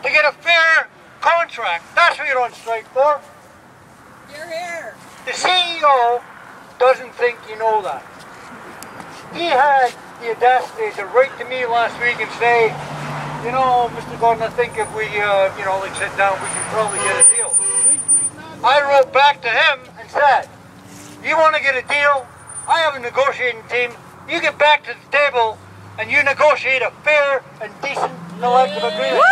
to get a fair contract. That's what you're on strike for. You're here. The CEO doesn't think you know that. He had the audacity to write to me last week and say, you know, Mr. Gordon, I think if we, like sit down, we can probably get a deal. I wrote back to him and said, you want to get a deal? I have a negotiating team. You get back to the table and you negotiate a fair and decent collective agreement.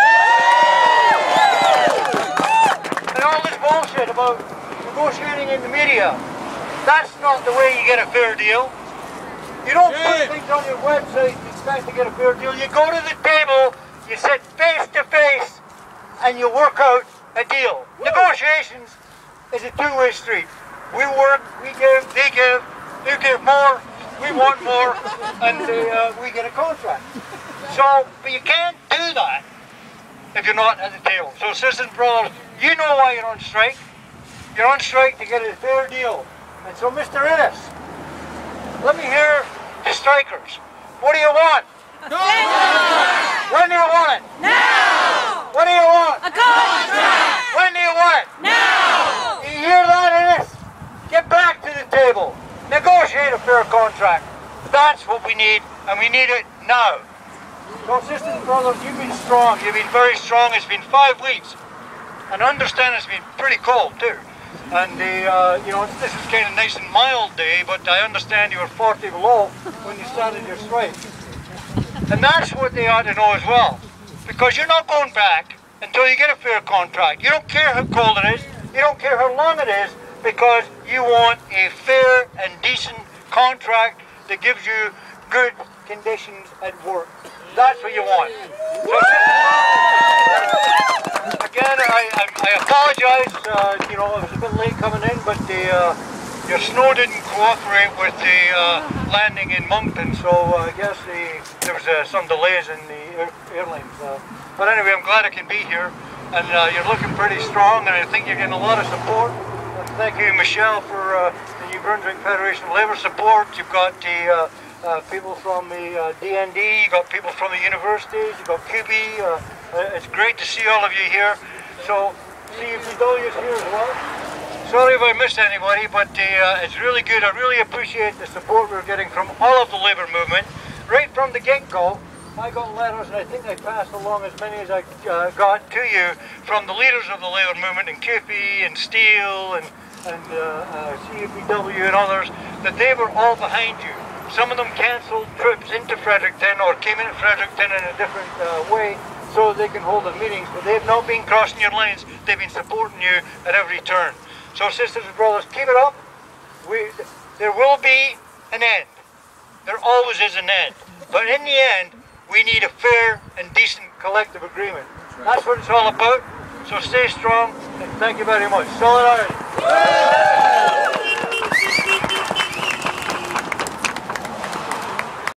And all this bullshit about negotiating in the media, that's not the way you get a fair deal. You don't put things on your website and expect to get a fair deal. You go to the table, you sit face to face, and you work out a deal. Negotiations is a two-way street. We work, we give, they give, you give more, we want more, and we get a contract. So, but you can't do that if you're not at the table. So sisters and brothers, you know why you're on strike. You're on strike to get a fair deal. And so Mr. Innis, let me hear the strikers. What do you want? When do you want it? Now! What do you want? A contract! When do you want it? Now! You hear that, Innis? Get back to the table. Negotiate a fair contract. That's what we need, and we need it now. So sisters and brothers, you've been strong. You've been very strong. It's been 5 weeks. And I understand it's been pretty cold too. And this is kind of nice and mild day, but I understand you were 40 below when you started your strike. And that's what they ought to know as well. Because you're not going back until you get a fair contract. You don't care how cold it is, you don't care how long it is, because you want a fair and decent contract that gives you good conditions at work. That's what you want. So, again, I apologize, it was a bit late coming in, but your snow didn't cooperate with the landing in Moncton, so I guess there was some delays in the airlines. But anyway, I'm glad I can be here, and you're looking pretty strong, and I think you're getting a lot of support. Thank you, Michelle, for the New Brunswick Federation of Labour support. You've got the people from the DND, you've got people from the universities, you've got QB. It's great to see all of you here. So, CUPW is here as well. Sorry if I missed anybody, but it's really good. I really appreciate the support we're getting from all of the labour movement. Right from the get-go, I got letters, and I think I passed along as many as I got to you, from the leaders of the labour movement in QP and Steel and CUPW and others, that they were all behind you. Some of them cancelled trips into Fredericton or came into Fredericton in a different way so they can hold the meetings, but they've not been crossing your lanes. They've been supporting you at every turn. So sisters and brothers, keep it up. There will be an end. There always is an end. But in the end, we need a fair and decent collective agreement. That's what it's all about. So stay strong, and thank you very much. Solidarity.